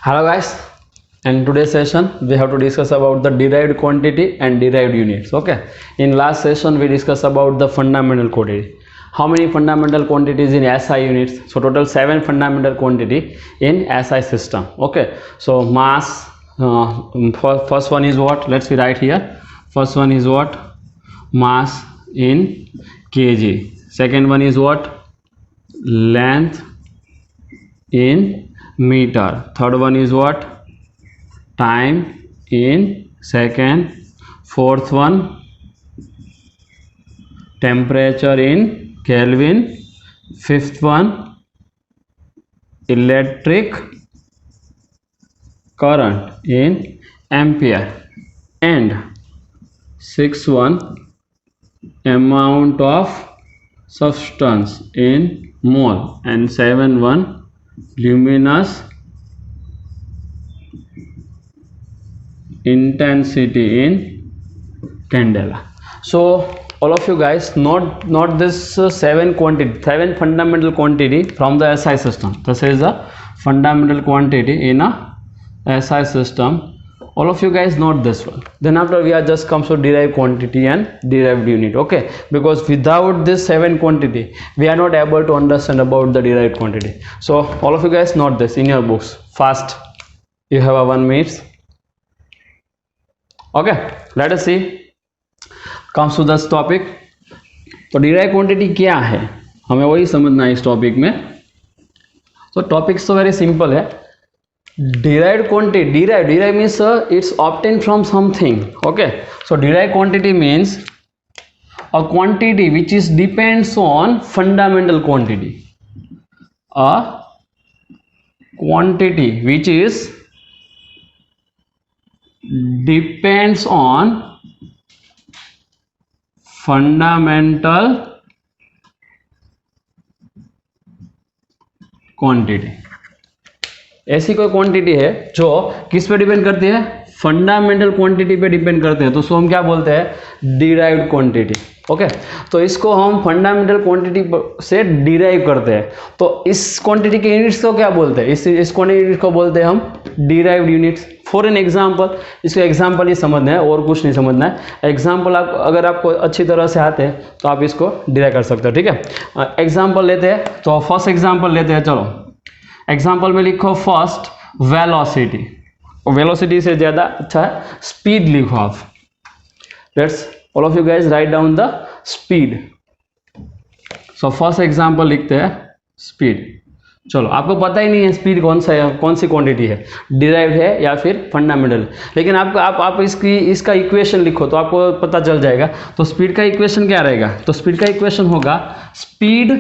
Hello guys, in today's session we have to discuss about the derived quantity and derived units. Okay, in last session we discussed about the fundamental quantity. How many fundamental quantities in SI units? So total 7 fundamental quantity in SI system. Okay, so mass, first one is what? Let's see right here. First one is what? Mass in kg. Second one is what? Length in meter. Third one is what? Time in second. Fourth one, temperature in Kelvin. Fifth one, electric current in ampere. And sixth one, amount of substance in mole. And seven one, luminous intensity in candela. So all of you guys note this seven fundamental quantity from the SI system. This is a fundamental quantity in a SI system. All of you guys note this one. Then after we are just comes to derived quantity and derived unit. Okay, because without this 7 quantity we are not able to understand about the derived quantity. So all of you guys note this in your books fast. You have a 1 minute. Okay, let us see. Comes to this topic. तो derived quantity क्या है, हमें वही समझना है इस topic में. तो टॉपिक्स तो वेरी सिंपल है. Derived quantity, derived means it's obtained from something. Okay, so derived quantity means a quantity which is depends on fundamental quantity. A quantity which is depends on fundamental quantity. ऐसी कोई quantity है जो किस पे depend करती है? Fundamental quantity पे depend करते हैं, तो उसको हम क्या बोलते हैं? Derived quantity. ओके, तो इसको हम फंडामेंटल क्वांटिटी से डिराइव करते हैं. तो इस क्वांटिटी के यूनिट्स को क्या बोलते हैं? इस क्वांटिटी को बोलते हैं हम derived units. For an example, इसको एग्जांपल ही समझना है और कुछ नहीं समझना है. एग्जांपल अगर आपको अच्छी तरह से आते हैं तो आप इसको डिराइव कर सकते हो. ठीक है, एग्जांपल लेते हैं. तो फर्स्ट एग्जांपल लेते हैं. चलो एग्जाम्पल में लिखो फर्स्ट वेलोसिटी. वेलोसिटी से ज़्यादा अच्छा है स्पीड लिखो आप. Let's all of you guys write down the speed. So first example लिखते हैं स्पीड. चलो आपको पता ही नहीं है स्पीड कौन सी क्वांटिटी है, डिराइव्ड है या फिर फंडामेंटल. लेकिन आपको आप इसका इक्वेशन लिखो तो आपको पता चल जाएगा. तो स्पीड का इक्वेशन क्या रहेगा? तो स्पीड का इक्वेशन होगा speed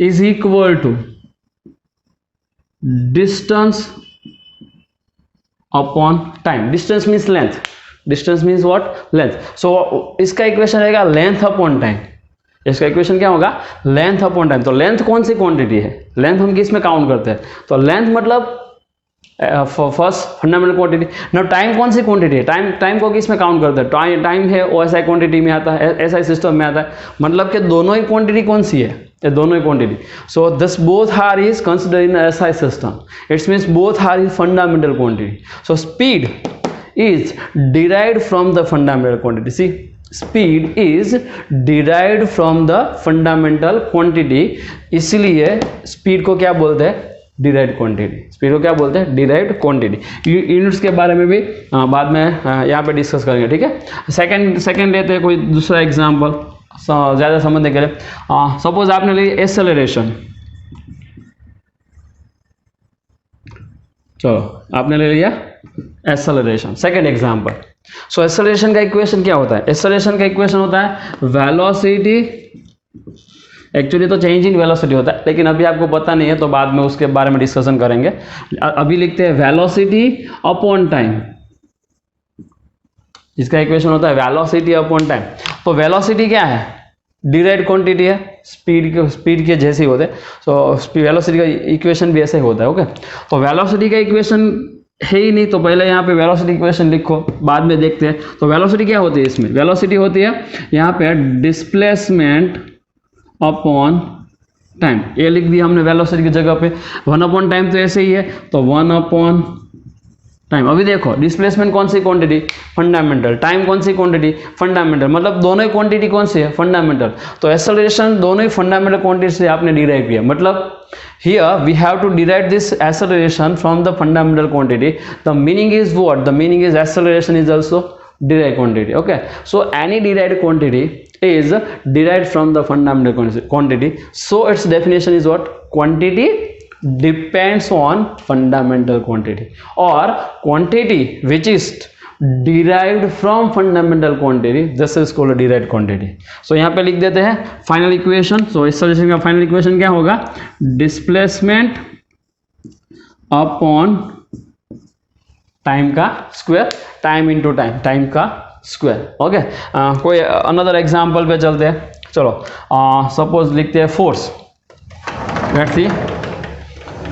is equal to distance upon time. Distance means length. Distance means what? Length. So इसका इक्वेशन रहेगा length upon time. इसका इक्वेशन क्या होगा? length upon time. तो लेंथ कौन सी क्वांटिटी है? लेंथ हम किस में काउंट करते हैं? तो लेंथ मतलब फर्स्ट फंडामेंटल क्वांटिटी. ना टाइम कौन सी क्वांटिटी है? टाइम को किस में काउंट करते हैं? टाइम है वो एसआई क्वांटिटी में आता है, एसआई सिस्टम में आता है. मतलब कि दोनों ही क्वांटिटी कौन सी है? ये दोनों ही quantity. So this both are is consider in SI system. It's means both are is fundamental quantity. So speed is derived from the fundamental quantity. See, speed is derived from the fundamental quantity. इसलिए speed को क्या बोलते हैं? Derived quantity. Speed को क्या बोलते हैं? Derived quantity. Units के बारे में भी बाद में यहाँ पे डिस्कस करेंगे. ठीक है, सेकंड लेते हैं कोई दूसरा एग्जांपल ज़्यादा समझने के लिए. सपोज आपने ली एक्सेलरेशन. चलो आपने ले लिया acceleration. Second example. So acceleration का इक्वेशन क्या होता है? एक्सेलरेशन का इक्वेशन होता है वेलोसिटी. एक्चुअली तो चेंज इन वेलोसिटी होता है, लेकिन अभी आपको पता नहीं है तो बाद में उसके बारे में डिस्कशन करेंगे. अभी लिखते हैं वेलोसिटी अपॉन टाइम. इसका इक्वेशन होता है वेलोसिटी अपॉन टाइम. तो वेलोसिटी क्या है? डिराइव्ड क्वांटिटी है, स्पीड के जैसे ही होते हैं. सो वेलोसिटी का इक्वेशन भी ऐसे ही होता है. ओके, तो वेलोसिटी का इक्वेशन है ही नहीं तो पहले यहाँ पे वेलोसिटी इक्वेशन लिखो, बाद में देखते हैं. तो वेलोसिटी क्या होती है? इसमें वेलोसिटी होती है यहाँ पे डिस्प्लेसमेंट अपॉन टाइम, ये लिख दिया हमने वेलोसिटी की जगह पे, 1 टाइम तो ऐसे ही है, तो 1 टाइम। अभी देखो डिस्प्लेसमेंट कौन सी क्वांटिटी, फंडामेंटल, टाइम कौन सी क्वांटिटी, फंडामेंटल, मतलब दोनों ही क्वांटिटी कौन सी है, फंडामेंटल। तो एक्सेलरेशन दोनों ही फंडामेंटल क्वांटिटी से आपने डिराइव किया, मतलब here we have to derive this acceleration from the fundamental quantity. The meaning is what? The meaning is acceleration is also derived quantity. Okay, so any derived quantity is derived from the fundamental quantity. So its definition is what? Quantity depends on fundamental quantity, or quantity which is derived from fundamental quantity, this is called a derived quantity. So यहाँ पे लिख देते हैं final equation. सो इस solution का final equation क्या होगा, displacement upon time का square, time into time, time का स्क्वायर। ओके, कोई अनदर एग्जांपल पे चलते हैं। चलो सपोज लिखते हैं फोर्स, लेट्स सी,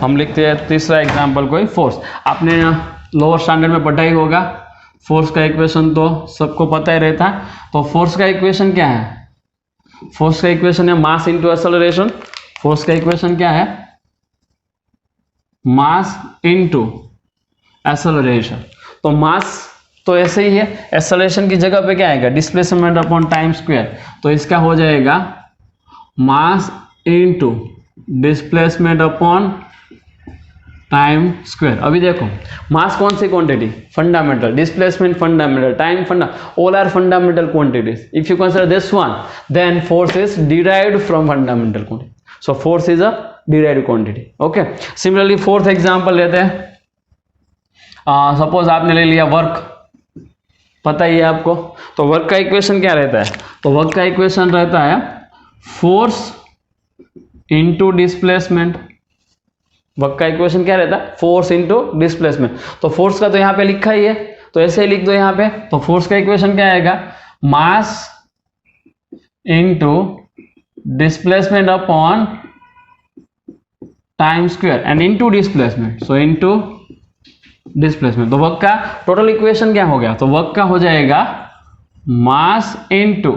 हम लिखते हैं तीसरा एग्जांपल कोई फोर्स। आपने लोअर स्टैंडर्ड में पढ़ा ही होगा, फोर्स का इक्वेशन तो सबको पता ही रहता है। तो फोर्स का इक्वेशन क्या है, फोर्स का इक्वेशन है मास इनटू एक्सेलरेशन। फोर्स का इक्वेशन क्या है, मास इनटू एक्सेलरेशन। तो मास तो ऐसे ही है, एक्सेलरेशन की जगह पे क्या आएगा, डिस्प्लेसमेंट अपॉन टाइम स्क्वायर। तो इसका हो जाएगा mass into displacement upon time square. अभी देखो मास कौन सी quantity, fundamental, displacement fundamental, time funda, all are fundamental quantities. If you consider this one, then force is derived from fundamental quantity. So force is a derived quantity. Okay, similarly fourth example लेते हैं। Suppose आपने ले लिया work, पता ही है आपको। तो work का इक्वेशन क्या रहता है, तो वर्क का इक्वेशन रहता है फोर्स इनटू डिस्प्लेसमेंट। वर्क का इक्वेशन क्या रहता है, फोर्स इनटू डिस्प्लेसमेंट। तो फोर्स का तो यहाँ पे लिखा ही है, तो ऐसे ही लिख दो यहाँ पे। तो फोर्स का इक्वेशन क्या आएगा, मास into displacement upon time square and into displacement, so into displacement. तो वर्क का टोटल इक्वेशन क्या हो गया, तो वर्क का हो जाएगा mass into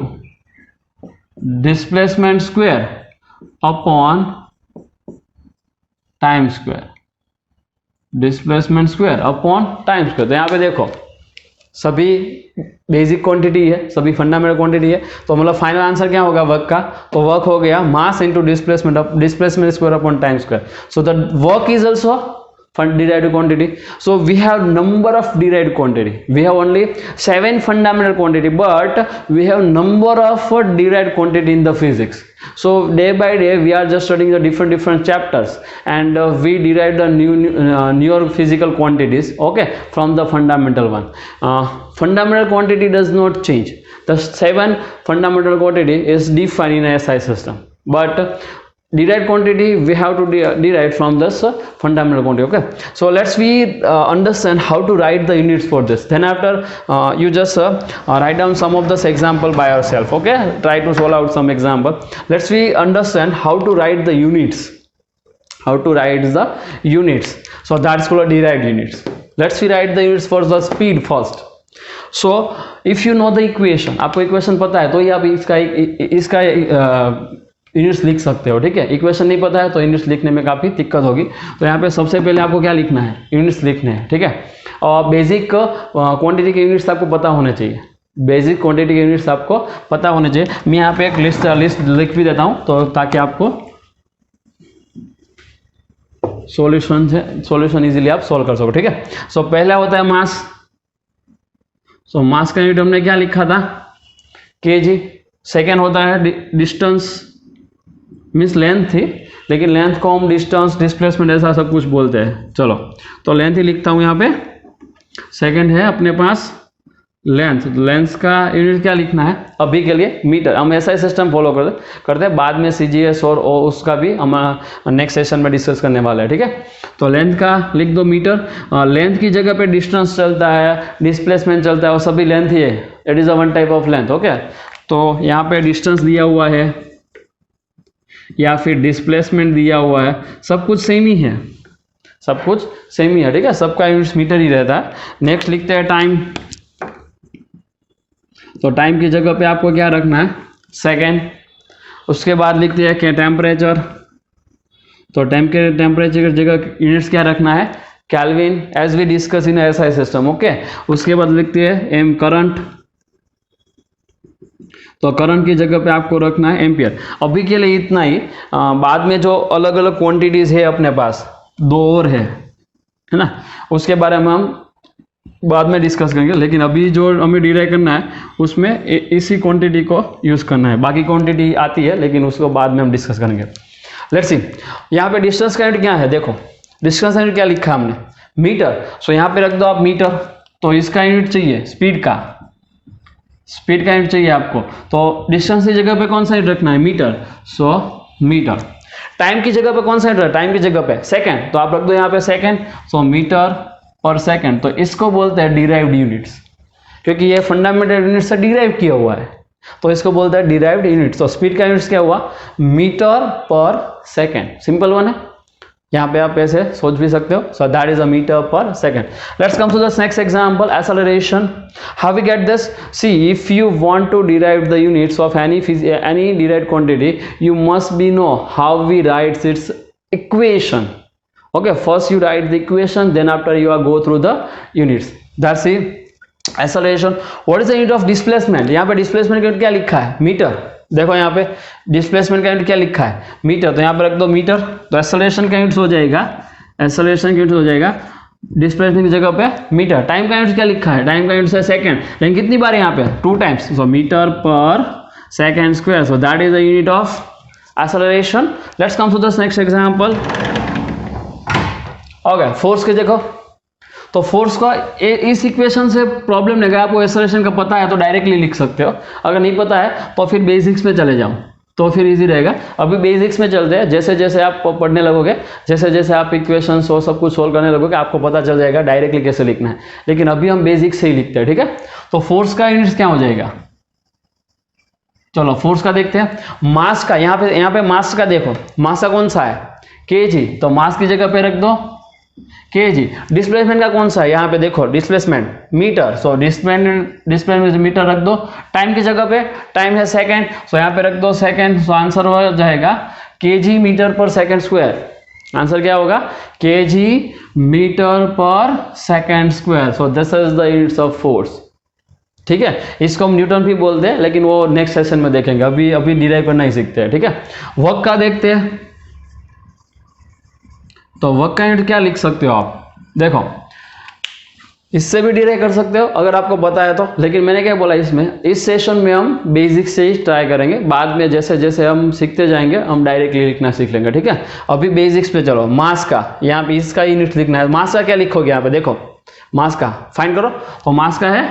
displacement square upon time square, displacement square upon time square. तो यहाँ पे देखो सभी बेसिक क्वांटिटी है, सभी फंडामेंटल क्वांटिटी है। तो मतलब फाइनल आंसर क्या होगा वर्क का, तो वर्क हो गया मास into displacement square upon time square. So the work is also derived quantity. So we have number of derived quantity. We have only 7 fundamental quantity, but we have number of derived quantity in the physics. So day by day we are just studying the different chapters, and we derive the newer physical quantities, okay, from the fundamental one. Fundamental quantity does not change. The 7 fundamental quantity is defined in a SI system, but derived quantity we have to derive from this fundamental quantity. Okay, so let's we understand how to write the units for this. Then after you just write down some of this example by yourself. Okay, try to solve out some example. Let's we understand how to write the units, how to write the units. So that's called derived units. Let's we write the units for the speed first. So if you know the equation, आपको equation पता है तो ही आप इसका units लिख सकते हो, ठीक है। इक्वेशन नहीं पता है तो यूनिट्स लिखने में काफ़ी दिक्कत होगी। तो यहाँ पे सबसे पहले आपको क्या लिखना है, यूनिट्स लिखने हैं, ठीक है। और बेसिक क्वांटिटी के यूनिट्स आपको पता होने चाहिए, बेसिक क्वांटिटी के यूनिट्स आपको पता होने चाहिए। मैं यहाँ पे एक लिस्ट लिख भी देता हूँ, तो ताकि आपको सॉल्यूशन इजीली आप सॉल्व कर सको, ठीक है। सो पहला होता है मास। सो मास का यूनिट हमने क्या लिखा था, केजी। सेकेंड होता है डिस्टेंस, मीन्स लेंथ थी, लेकिन लेंथ को हम डिस्टेंस, डिस्प्लेसमेंट ऐसा सब कुछ बोलते हैं। चलो तो लेंथ ही लिखता हूँ यहाँ पे। सेकंड है अपने पास लेंथ। लेंथ का यूनिट क्या लिखना है अभी के लिए, मीटर। हम ऐसा ही सिस्टम फॉलो करते हैं, बाद में CGS और उसका भी हम नेक्स्ट सेशन में डिस्कस करने वाला है, ठीक है। तो लेंथ का लिख दो मीटर। लेंथ की जगह पे डिस्टेंस चलता है, डिस्प्लेसमेंट चलता है, और सभी लेंथ ही है। It is a one type of length. Okay, तो यहाँ पे डिस्टेंस दिया हुआ है या फिर डिस्प्लेसमेंट दिया हुआ है, सब कुछ सेम ही है, सब कुछ सेम ही है, ठीक है। सबका यूनिट्स मीटर ही रहता है। नेक्स्ट लिखते हैं टाइम। तो टाइम की जगह पे आपको क्या रखना है, सेकेंड। उसके बाद लिखते हैं क्या, टेम्परेचर। तो टेम्परेचर की जगह यूनिट्स क्या रखना है, Kelvin, as we discuss in SI system. Okay, उसके बाद लिखते हैं एम करंट, तो करंट की जगह पे आपको रखना है एम्पियर। अभी के लिए इतना ही, बाद में जो अलग अलग क्वांटिटीज है अपने पास, दो और है ना, उसके बारे में हम बाद में डिस्कस करेंगे। लेकिन अभी जो हमें डिराइव करना है उसमें इसी क्वांटिटी को यूज करना है। बाकी क्वांटिटी आती है लेकिन उसको बाद में हम डिस्कस करेंगे। लेट्स सी, यहाँ पे डिस्टेंस करंट क्या है, देखो डिस्टेंस करंट क्या लिखा है हमने, मीटर। सो यहाँ पे रख दो आप मीटर, तो इसका यूनिट चाहिए स्पीड का, स्पीड का यूनिट चाहिए आपको, तो डिस्टेंस की जगह पे कौन सा यूनिट रखना है, मीटर। सो मीटर। टाइम की जगह पे कौन सा यूनिट है, टाइम की जगह पे सेकंड, तो आप रख दो यहाँ पे सेकंड। सो मीटर पर सेकंड, तो इसको बोलते हैं डिराइव्ड यूनिट्स, क्योंकि ये फंडामेंटल यूनिट से डिराइव किया हुआ है, तो इसको बोलते हैं डिराइव्ड यूनिट्स। तो स्पीड का यूनिट्स क्या हुआ, metre per second, simple one है। यहाँ पे आप ऐसे सोच भी सकते हो। So that is a metre per second. Let's come to the next example, acceleration. How we get this, see if you want to derive the units of any derived quantity, you must be know how we write its equation. Okay, first you write the equation, then after you are go through the units. That's it. Acceleration. What is the unit of displacement? यहाँ पे displacement का unit क्या लिखा है, metre. देखो यहाँ पे displacement का unit क्या लिखा है, मीटर, तो यहाँ पे रख दो मीटर। तो acceleration का unit हो जाएगा, acceleration का unit हो जाएगा डिस्प्लेसमेंट की जगह पे मीटर। टाइम का यूनिट क्या लिखा है, टाइम का यूनिट है सेकंड, लेकिन कितनी बार यहाँ पे 2 times, so metre per second square. So that is the unit of acceleration. Let's come to the next example. Okay, force के देखो, तो फोर्स का इस इक्वेशन से प्रॉब्लम नहीं है, आपको एक्सेलरेशन का पता है तो डायरेक्टली लिख सकते हो, अगर नहीं पता है तो फिर बेसिक्स में चले जाओ तो फिर इजी रहेगा। अभी बेसिक्स में चलते हैं, जैसे जैसे आप पढ़ने लगोगे, जैसे जैसे आप इक्वेशंस और सब कुछ सोल्व करने लगोगे, आपको पता चल जाएगा डायरेक्टली कैसे लिखना है। लेकिन अभी हम बेसिक्स से ही लिखते हैं, ठीक है। तो फोर्स का यूनिट क्या हो जाएगा, चलो फोर्स का देखते हैं। मास का, यहाँ पे मास का देखो, मास का कौन सा है, केजी, तो मास की जगह पे रख दो केजी। डिस्प्लेसमेंट का कौन सा है, यहाँ पे देखो displacement metre, so displacement metre रख दो। टाइम की जगह पे टाइम है सेकंड, सो यहाँ पे रख दो सेकंड। सो आंसर हो जाएगा KG metre per second square. Answer क्या होगा, KG metre per second square. So this is the units of force, ठीक है। इसको हम न्यूटन भी बोलते हैं, लेकिन वो नेक्स्ट सेशन में देखेंगे, अभी डिराइव करना ही सीखते हैं, ठीक है। वर्क का देखते हैं, तो वर्क का यूनिट क्या लिख सकते हो आप, देखो इससे भी डिराइव कर सकते हो अगर आपको पता है तो। लेकिन मैंने क्या बोला, इसमें इस सेशन में हम बेसिक से ही ट्राई करेंगे, बाद में जैसे जैसे हम सीखते जाएंगे हम डायरेक्टली लिखना सीख लेंगे, ठीक है। अभी बेसिक्स पे चलो। मास का, यहाँ पे इसका यूनिट लिखना है। मास का क्या लिखोगे, यहाँ पे देखो मास का फाइंड करो, तो मास का है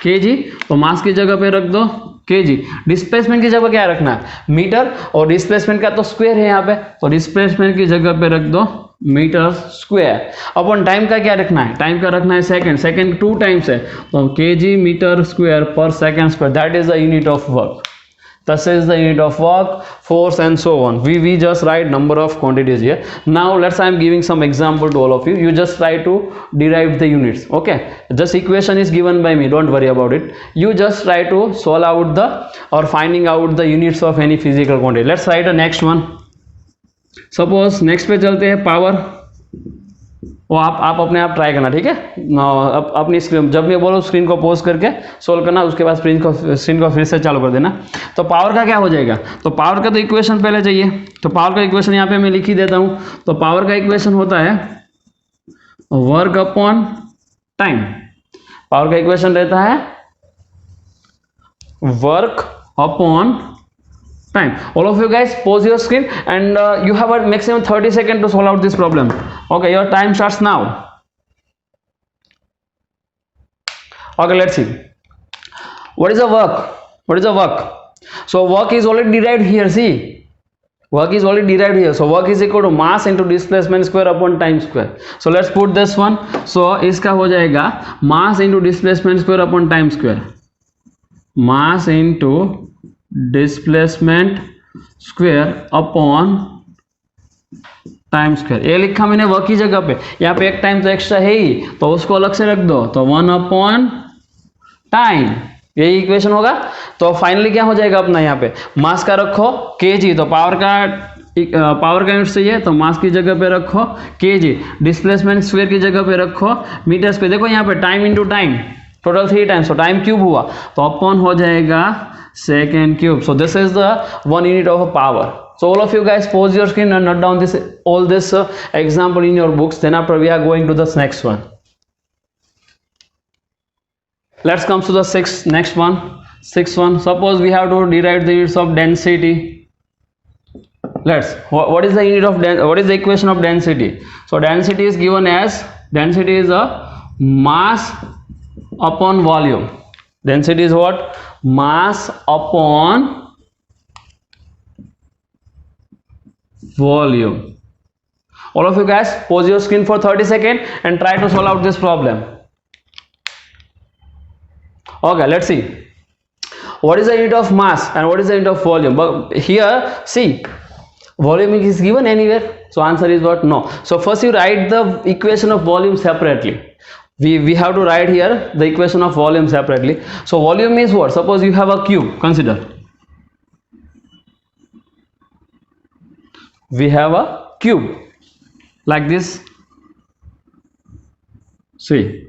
केजी, तो मास की जगह पे रख दो केजी। डिस्प्लेसमेंट की जगह क्या रखना है, मीटर, और डिस्प्लेसमेंट का तो स्क्वायर है यहाँ पे, तो डिस्प्लेसमेंट की जगह पे रख दो मीटर स्क्वायर। अपन टाइम का क्या रखना है, टाइम का रखना है सेकंड, सेकंड 2 टाइम्स है, तो केजी मीटर स्क्वायर पर second square, that is the unit of work. This is the unit of work, force and so on. We just write number of quantities here. Now I am giving some example to all of you. You just try to derive the units. Okay, just equation is given by me, don't worry about it. You just try to solve out the or finding out the units of any physical quantity. Let's write the next one. Suppose next पे चलते हैं power. वो आप अपने आप try करना, ठीक है। अपनी स्क्रीन, जब मैं बोलो स्क्रीन को पॉज करके सोल्व करना, उसके बाद स्क्रीन को फिर से चालू कर देना। तो पावर का क्या हो जाएगा, तो पावर का तो इक्वेशन पहले चाहिए, तो पावर का इक्वेशन यहाँ पे मैं लिख ही देता हूँ। तो पावर का इक्वेशन होता है वर्क अपॉन टाइम। पावर का इक्वेशन रहता है work upon time. All of you guys pause your screen and you have a maximum 30 seconds to solve out this problem. Okay, your time starts now. Okay, let's see. What is the work? What is the work? So work is already derived here, see. Work is already derived here. So work is equal to mass into displacement square upon time square. So let's put this one. So इसका हो जाएगा mass into displacement square upon time square. Mass into displacement square upon time square. ये लिखा मैंने work की जगह पे, यहाँ पे एक टाइम तो एक्स्ट्रा है ही, तो उसको अलग से रख दो, तो 1 अपॉन टाइम, यही इक्वेशन होगा। तो फाइनली क्या हो जाएगा अपना, यहाँ पे मास का रखो केजी, तो पावर का पावर का यूनिट चाहिए तो मास की जगह पे रखो केजी, डिस्प्लेसमेंट स्क्वायर की जगह पे रखो मीटर स्क्वायर। देखो यहाँ पे time into time, total 3 times, तो टाइम क्यूब हुआ तो अपॉन हो जाएगा second cube. So this is the 1 unit of power. So all of you guys pause your screen and note down all this example in your books. Then after we are going to the next one. Let's come to the next one. Sixth one. Suppose we have to derive the units of density. What is the unit of what is the equation of density? So density is given as, density is a mass upon volume. Density is what? Mass upon volume. All of you guys pause your screen for 30 seconds and try to solve out this problem. Okay, let's see what is the unit of mass and what is the unit of volume. But here see, volume is given anywhere, so answer is what? No. So first you write the equation of volume separately. We have to write here the equation of volume separately. So volume is what? Suppose you have a cube, consider we have a cube like this. See,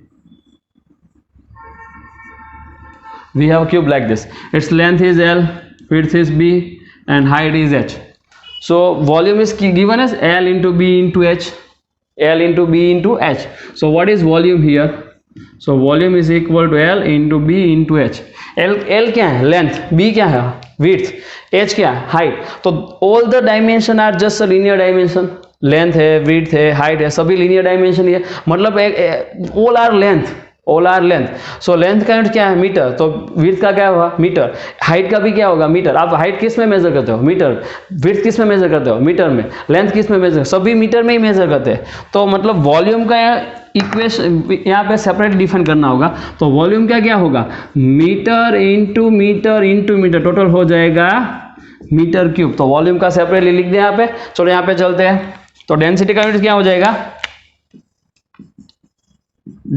we have a cube like this. Its length is L, width is B, and height is H. So volume is given as L into B into H, L into B into H. So what is volume here? So volume is equal to L into B into H. L क्या है? Length. B क्या है? Width. H क्या है? Height. तो all the dimension are just a linear dimension. Length है, width है, height है, सभी linear dimension ही है. मतलब all are length. All are length. So length का यूनिट क्या है? मीटर. तो width का क्या होगा? मीटर. हाइट का भी क्या होगा? मीटर. आप हाइट किस में मेजर करते हो? मीटर. width किस में मेजर करते हो? मीटर में. लेंथ किस में मेजर? सभी मीटर में ही मेजर करते हैं. तो मतलब वॉल्यूम का इक्वेशन यहाँ पे सेपरेट डिफाइन करना होगा. तो वॉल्यूम क्या होगा? Metre into metre into metre, total हो जाएगा मीटर क्यूब. तो वॉल्यूम का सेपरेटली लिख दे यहाँ पे. चलो यहाँ पे चलते हैं. तो डेंसिटी का यूनिट क्या हो जाएगा?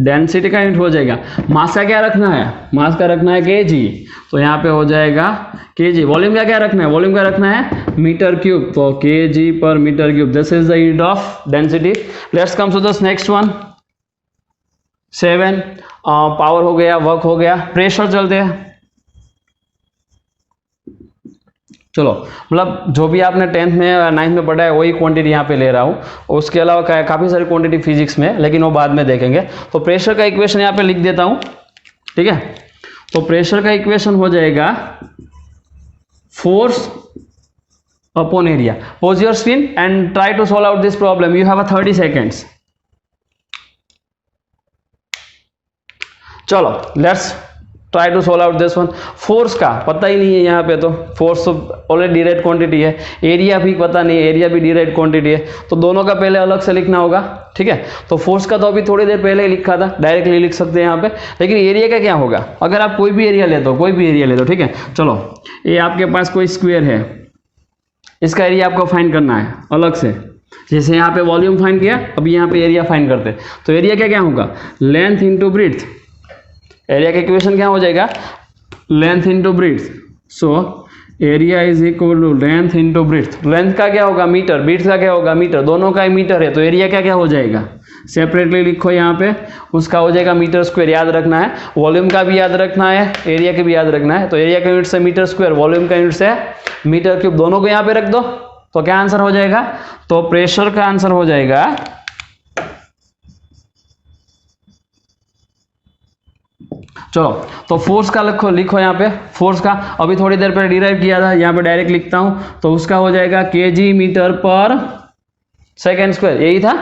डेंसिटी का यूनिट हो जाएगा. मास का क्या रखना है? मास का रखना है केजी. तो यहाँ पे हो जाएगा केजी. वॉल्यूम का क्या रखना है? वॉल्यूम का रखना है मीटर क्यूब. तो KG per metre cube, this is the unit of density. Let's come to this next one. 7 power हो गया, वर्क हो गया. प्रेशर चलते हैं. चलो, मतलब जो भी आपने 10th में या 9th में पढ़ा है वही क्वांटिटी यहाँ पे ले रहा हूँ. उसके अलावा काफ़ी सारी क्वांटिटी फिजिक्स में, लेकिन वो बाद में देखेंगे. तो प्रेशर का इक्वेशन यहाँ पे लिख देता हूँ. ठीक है. तो प्रेशर का इक्वेशन हो जाएगा force upon area. Pause your screen and try to solve out this problem. You have a 30 seconds. चलो, let's try to solve out this one. Force का पता ही नहीं है यहाँ पे. तो फोर्स तो ऑलरेडी डिराइव्ड क्वांटिटी है. एरिया भी पता नहीं, एरिया भी डिराइव्ड क्वांटिटी है. तो दोनों का पहले अलग से लिखना होगा. ठीक है. तो फोर्स का तो अभी थोड़ी देर पहले ही लिखा था, डायरेक्टली लिख सकते हैं यहाँ पे. लेकिन एरिया का क्या होगा? अगर आप कोई भी एरिया ले दो, कोई भी एरिया ले दो. ठीक है. चलो, ये आपके पास कोई स्क्वायर है, इसका एरिया आपको फाइंड करना है अलग से. जैसे यहाँ पे वॉल्यूम फाइंड किया, अभी यहाँ पे एरिया फाइंड करते हैं. तो एरिया क्या होगा? Length into breadth. एरिया का इक्वेशन क्या हो जाएगा? Length into breadth. So area is equal to length into breadth. Length का क्या होगा? मीटर. ब्रीथ का क्या होगा? मीटर. दोनों का ही मीटर है. तो एरिया क्या हो जाएगा? सेपरेटली लिखो यहाँ पे. उसका हो जाएगा मीटर स्क्वायर. याद रखना है. वॉल्यूम का भी याद रखना है, एरिया का भी याद रखना है. तो एरिया का यूनिट से मीटर स्क्वायर, वॉल्यूम का यूनिट से मीटर क्यूब. दोनों को यहाँ पे रख दो. तो क्या आंसर हो जाएगा? तो प्रेशर का आंसर हो जाएगा चलो. तो फोर्स का लिखो यहाँ पे. फोर्स का अभी थोड़ी देर पहले डिराइव किया था, यहाँ पे डायरेक्ट लिखता हूँ. तो उसका हो जाएगा केजी मीटर पर सेकेंड स्क्वायर. यही था.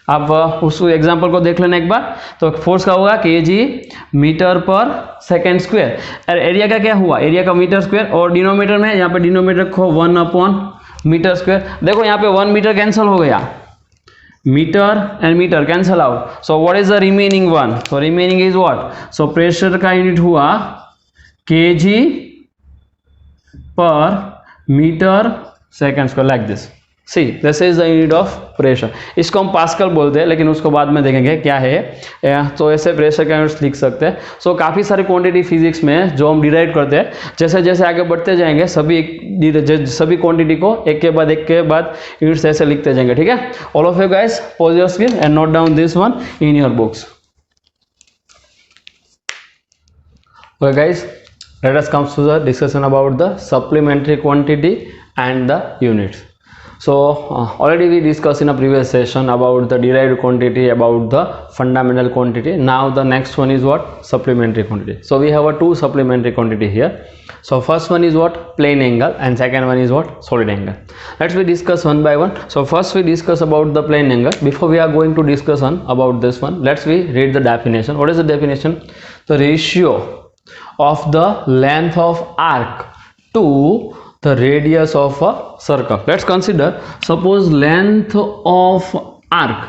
आप उस एग्जांपल को देख लेना एक बार. तो फोर्स का होगा केजी मीटर पर सेकेंड स्क्वायर. और एरिया का क्या हुआ? एरिया का मीटर स्क्वायर. और डिनोमीटर में यहाँ पे डिनोमीटर रखो 1 अपॉन मीटर स्क्वायर. देखो यहाँ पे 1 मीटर कैंसिल हो गया. Metre and metre cancel out. So what is the remaining one? So remaining is what? So pressure का यूनिट हुआ KG per metre second square, like this. See this is the unit of pressure. इसको हम pascal बोलते हैं, लेकिन उसको बाद में देखेंगे क्या है। तो ऐसे प्रेशर के यूनिट्स लिख सकते हैं। सो काफ़ी सारे क्वांटिटी फिजिक्स में जो हम डिराइव करते हैं, जैसे जैसे आगे बढ़ते जाएंगे सभी क्वांटिटी को एक के बाद यूनिट्स ऐसे लिखते जाएंगे, ठीक है। All of you guys pause your screen and note down this one in your books. Okay guys, let us come to the discussion about the supplementary quantity and the units. So already we discussed in a previous session about the derived quantity, about the fundamental quantity. Now the next one is what? Supplementary quantity. So we have a two supplementary quantity here. So first one is what? Plane angle, and second one is what? Solid angle. Let's we discuss one by one. So first we discuss about the plane angle. Before we are going to discuss on about this one, let's we read the definition. What is the definition? The ratio of the length of arc to the radius of a circle. Let's consider, suppose length of arc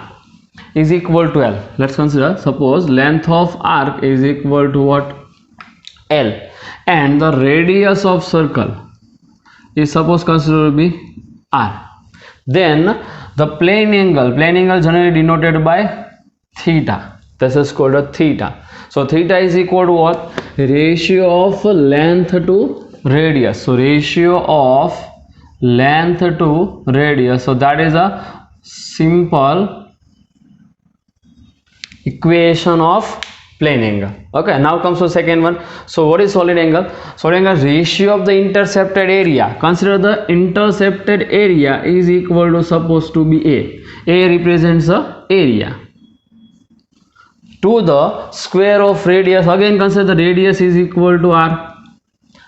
is equal to L. Let's consider, suppose length of arc is equal to what? L, and the radius of circle is suppose considered to be R. Then the plane angle generally denoted by theta. This is called a theta. So theta is equal to what? Ratio of length to radius. So ratio of length to radius. So that is a simple equation of plane angle. Okay, now comes to second one. So what is solid angle? Solid angle, ratio of the intercepted area. Consider the intercepted area is equal to, supposed to be A. A represents the area, to the square of radius. Again consider the radius is equal to R.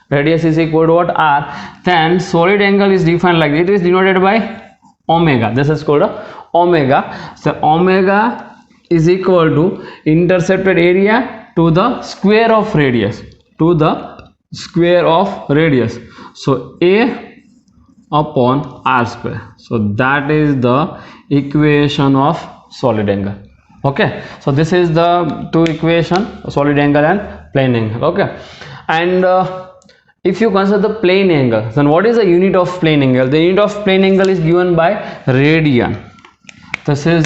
Radius is equal to what? R. Then solid angle is defined like this. It is denoted by omega. This is called a omega. So omega is equal to intercepted area to the square of radius. To the square of radius. So A upon R square. So that is the equation of solid angle. Okay, so this is the two equation, solid angle and plane angle. Okay, and if you consider the plane angle, then what is the unit of plane angle? The unit of plane angle is given by radian. This is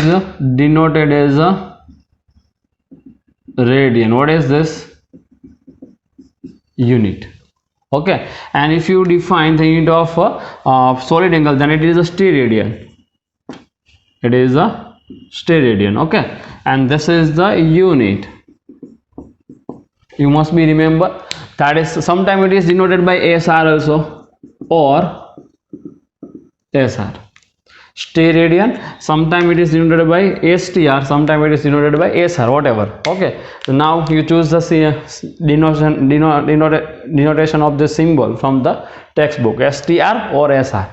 denoted as a radian. What is this? Unit. Okay, and if you define the unit of solid angle, then it is a steradian. It is a steradian. Okay, and this is the unit. You must be remember that is sometime it is denoted by SR also, or SR. Steradian, sometime it is denoted by STR, sometime it is denoted by SR, whatever. Okay, so now you choose the denotation of the symbol from the textbook, STR or SR.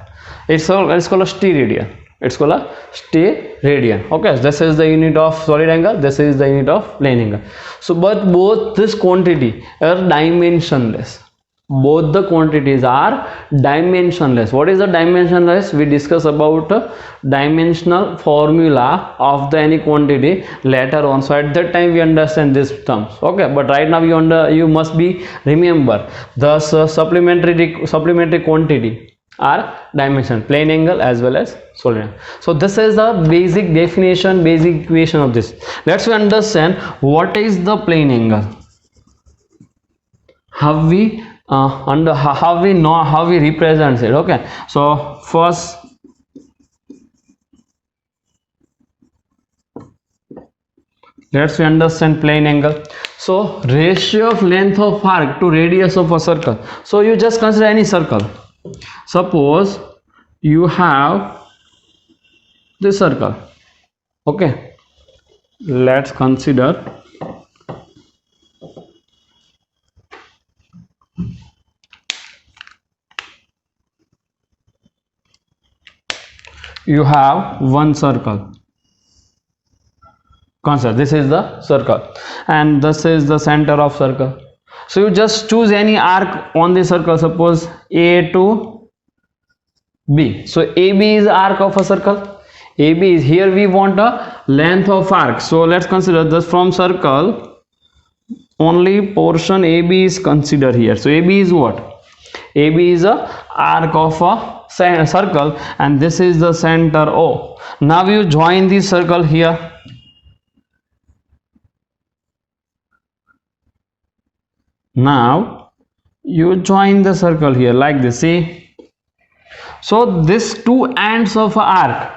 It's called a steradian. It's called a steradian. Okay, this is the unit of solid angle, this is the unit of plane angle. So but both this quantity are dimensionless. Both the quantities are dimensionless. What is the dimensionless? We discuss about dimensional formula of the any quantity later on. So at that time we understand these terms. Okay, but right now you must be remember the supplementary quantity are dimension, plane angle as well as solid angle. So this is the basic definition, basic equation of this. Let's understand what is the plane angle. How we how we represent it. Okay, so first let's understand plane angle. So ratio of length of arc to radius of a circle. So you just consider any circle. Suppose you have this circle. Okay, let's consider you have one circle. Consider this is the circle and this is the center of circle. So you just choose any arc on the circle, suppose A to B. So AB is arc of a circle. AB is, here we want a length of arc. So let's consider this from circle, only portion AB is considered here. So AB is what? AB is a arc of a circle, and this is the center O. Now you join this circle here. Now you join the circle here like this. See, so these two ends of arc,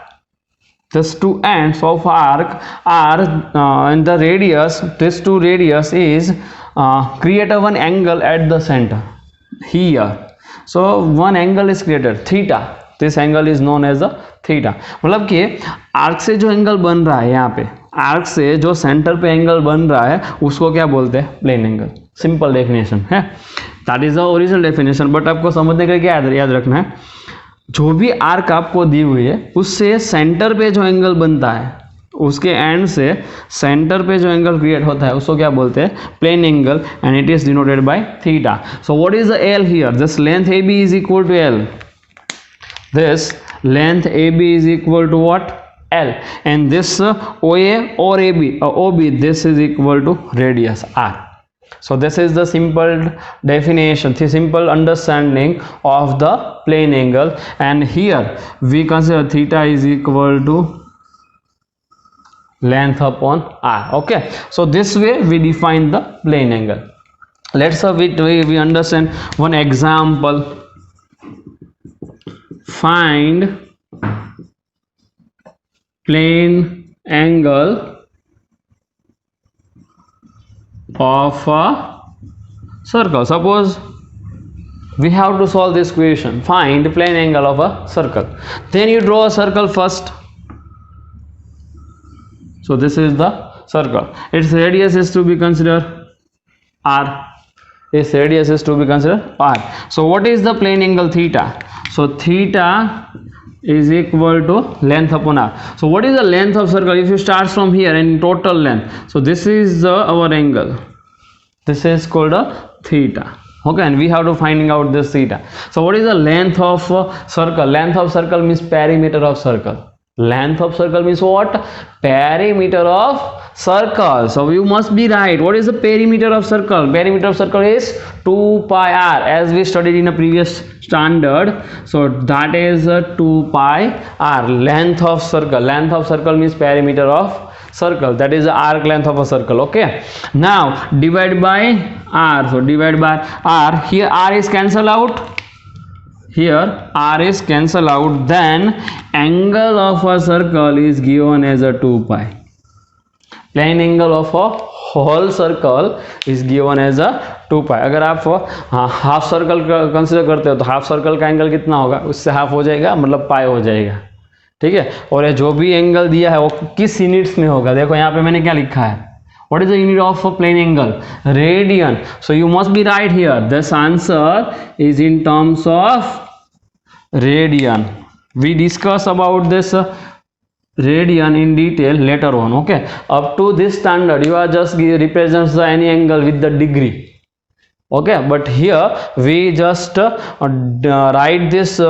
these two ends of arc are in the radius. This two radius is create a one angle at the center here. So one angle is created, theta. This angle is known as the theta. मतलब कि arc से जो angle बन रहा है, यहाँ पे arc से जो सेंटर पे एंगल बन रहा है उसको क्या बोलते हैं? Plane angle. सिंपल डेफिनेशन है, that is the original definition. But आपको समझने के लिए क्या याद रखना है, जो भी आर्क आपको दी हुई है उससे सेंटर पे जो एंगल बनता है, उसके एंड से सेंटर पे जो एंगल क्रिएट होता है उसको क्या बोलते हैं? Plane angle. And it is denoted by theta. So what is the L here? This length A B is equal to L. This length AB is equal to what? L. And this OA or OB, this is equal to radius R. So this is the simple definition, the simple understanding of the plane angle. And here we consider theta is equal to length upon R. Okay. So this way we define the plane angle. Let's we understand one example. Find plane angle of a circle. Suppose we have to solve this equation. Find plane angle of a circle. Then you draw a circle first. So this is the circle. Its radius is to be considered R. Its radius is to be considered R. So what is the plane angle theta? So theta is equal to length upon R. So what is the length of circle? If you start from here and total length, so this is our angle. This is called a theta. Okay, and we have to finding out this theta. So what is the length of circle? Length of circle means perimeter of circle. Length of circle means what? Perimeter of circle. So you must be right. What is the perimeter of circle? Perimeter of circle is 2 pi r, as we studied in a previous standard. So that is 2 pi r. Length of circle. Length of circle means perimeter of circle. That is the arc length of a circle. Okay. Now divide by r. So divide by r. Here r is cancelled out. Here r is cancelled out. Then angle of a circle is given as a 2 pi. Plane angle of a whole circle is given as a 2 pi. अगर आप half circle consider करते हो तो half circle का angle कितना होगा? उससे half हो जाएगा, मतलब पाई हो जाएगा. ठीक है. और ये जो भी एंगल दिया है वो किस यूनिट्स में होगा? देखो यहाँ पे मैंने क्या लिखा है. What is the unit of a plane angle? Radian. So you must be right here. This answer is in terms of radian. We discuss about this radian in detail later on. Okay. Up to this standard, you are just represents any angle with the degree. Okay. But here we just write this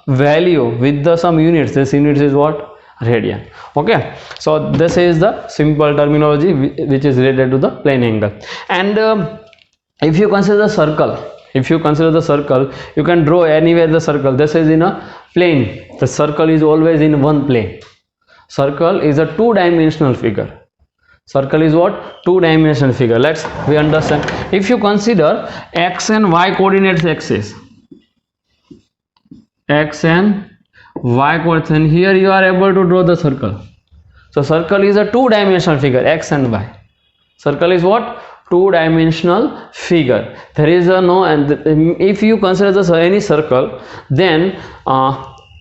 value with the some units. This unit is what? Radian. Okay. So this is the simple terminology which is related to the plane angle. And if you consider the circle, you can draw anywhere the circle. This is in a plane. The circle is always in one plane. Circle is a two-dimensional figure. Circle is what? Two-dimensional figure. We understand. If you consider x and y coordinates axis, x and y coordinates, and here you are able to draw the circle. So circle is a two-dimensional figure, x and y. Circle is what? Two-dimensional figure. There is a no, and if you consider this any circle, then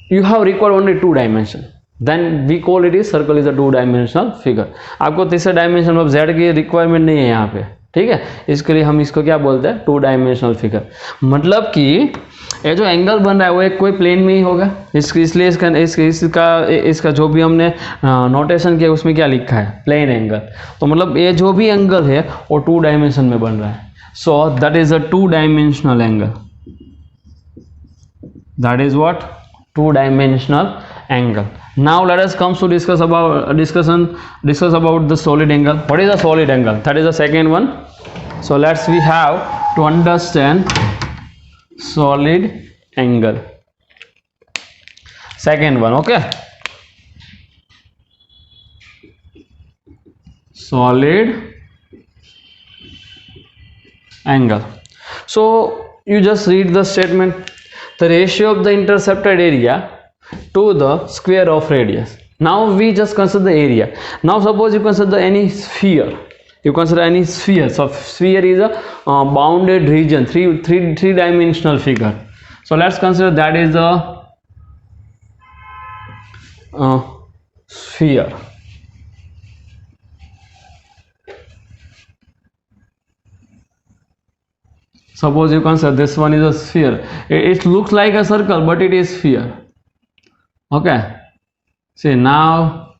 you have required only two dimension. Then we call it is circle is a two-dimensional figure. आपको तीसरे dimension में z की requirement नहीं है यहाँ पे. ठीक है. इसके लिए हम इसको क्या बोलते हैं? Two dimensional figure. मतलब कि ये जो एंगल बन रहा है वो एक कोई प्लेन में ही होगा. इसलिए इसका जो भी हमने नोटेशन किया उसमें क्या लिखा है? Plane angle. तो मतलब ये जो भी एंगल है वो टू डायमेंशन में बन रहा है. सो that is a two dimensional angle. That is what? Two dimensional angle. Now let us come to discuss about the solid angle. What is a solid angle? That is the second one. So we have to understand solid angle. second one. Okay, solid angle. So you just read the statement, the ratio of the intercepted area to the square of radius. Now we just consider the area. Now suppose you consider any sphere, you consider any sphere. So sphere is a bounded region, three dimensional figure. So let's consider that is a sphere. Suppose you consider this one is a sphere. It looks like a circle, but it is sphere. Okay, see now,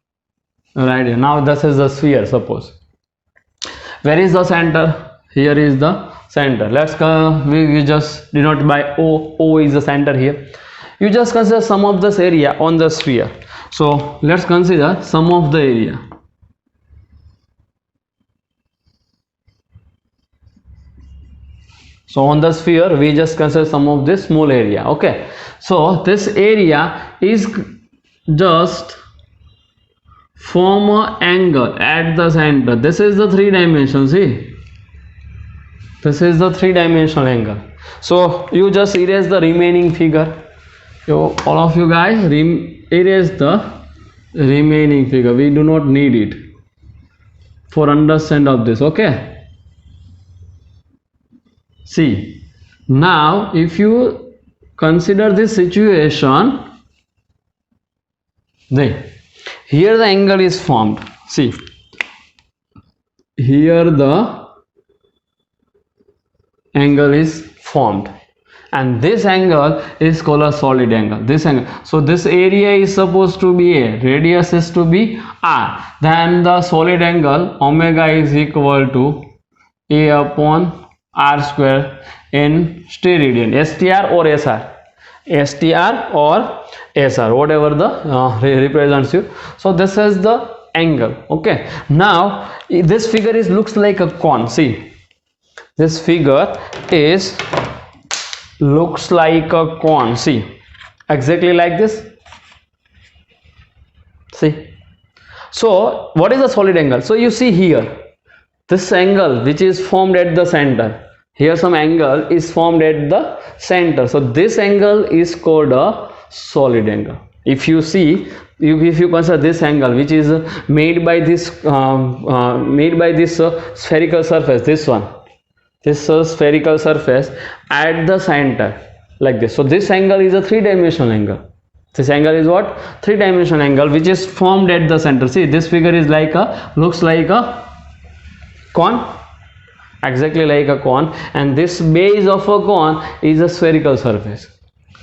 right here, now this is the sphere. Suppose, where is the center? Here is the center. Let's we just denote by O. O is the center here. You just consider sum of this area on the sphere. So let's consider sum of the area. So on the sphere we just consider sum of this small area. Okay, so this area is just form an angle at the center. This is the three dimension. See, this is the three dimensional angle. So you just erase the remaining figure. So all of you guys erase the remaining figure. We do not need it for understand of this. Okay, see now if you consider this situation, then here the angle is formed. See, here the angle is formed, and this angle is called a solid angle. This angle, so this area is supposed to be A, radius is to be R, then the solid angle omega is equal to A upon R square in steradian, STR or SR, STR or SR, whatever the represents you. So this is the angle. Okay, now this figure is looks like a cone. See, this figure is looks like a cone. See, exactly like this. See, so what is the solid angle? So you see here, this angle which is formed at the center, here some angle is formed at the center. So this angle is called a solid angle. If you see, if you consider this angle which is made by this spherical surface, this one, this spherical surface at the center like this. So this angle is a three-dimensional angle. This angle is what? Three-dimensional angle which is formed at the center. See, this figure is like a, looks like a cone, exactly like a cone, and this base of a cone is a spherical surface.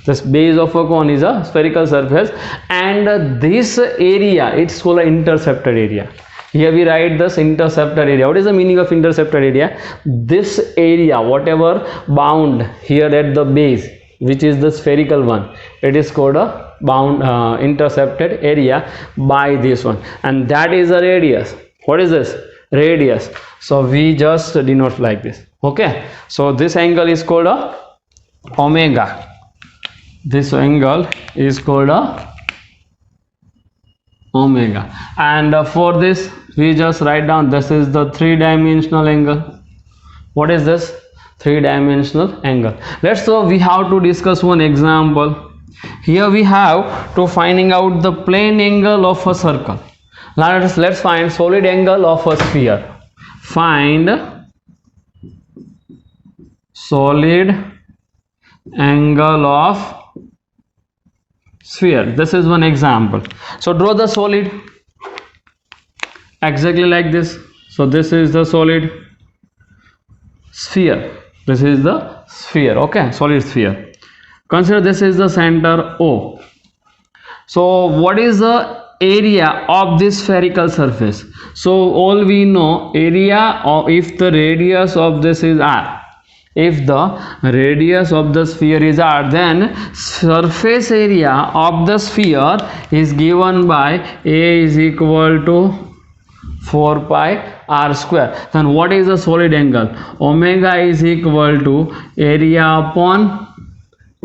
This base of a cone is a spherical surface, and this area, it's called an intercepted area. Here we write this intercepted area. What is the meaning of intercepted area? This area, whatever bound here at the base, which is the spherical one, it is called a bound intercepted area by this one, and that is a radius. What is this? Radius. So we just denote like this. Okay, so this angle is called a omega. This angle is called a omega, and for this we just write down this is the three-dimensional angle. What is this? Three-dimensional angle. Let's so we have to discuss one example. Here we have to finding out the plane angle of a circle. Now let's find solid angle of a sphere. Find solid angle of sphere. This is one example. So draw the solid exactly like this. So this is the solid sphere. This is the sphere. Okay, solid sphere. Consider this is the center O. So what is the area of this spherical surface? So all we know, area of, if the radius of this is R, if the radius of the sphere is R, then surface area of the sphere is given by A is equal to 4 pi R square. Then what is the solid angle? Omega is equal to area upon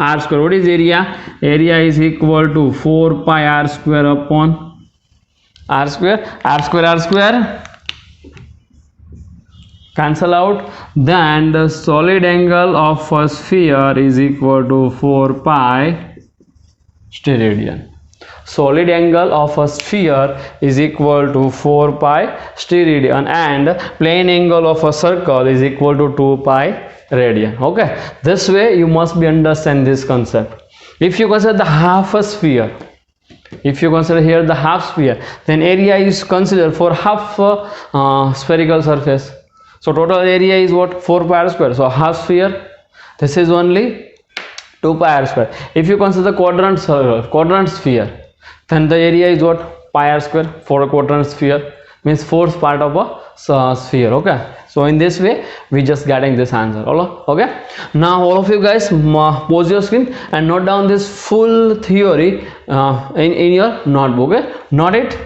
r square. What is area? Area is equal to 4 pi r square upon r square. R square cancel out. Then the solid angle of a sphere is equal to 4 pi steradian. Solid angle of a sphere is equal to 4 pi steradian, and plane angle of a circle is equal to 2 pi radian. Okay, this way you must be understand this concept. If you consider the half a sphere, if you consider here the half sphere, then area is considered for half spherical surface. So total area is what? 4 pi r square. So half sphere, this is only 2 pi r square. If you consider quadrant sphere, then the area is what? Pi r square for a quadrant sphere, means fourth part of a sphere. Okay, so in this way we just getting this answer. Okay, now all of you guys pause your screen and note down this full theory in your notebook. Okay, note it.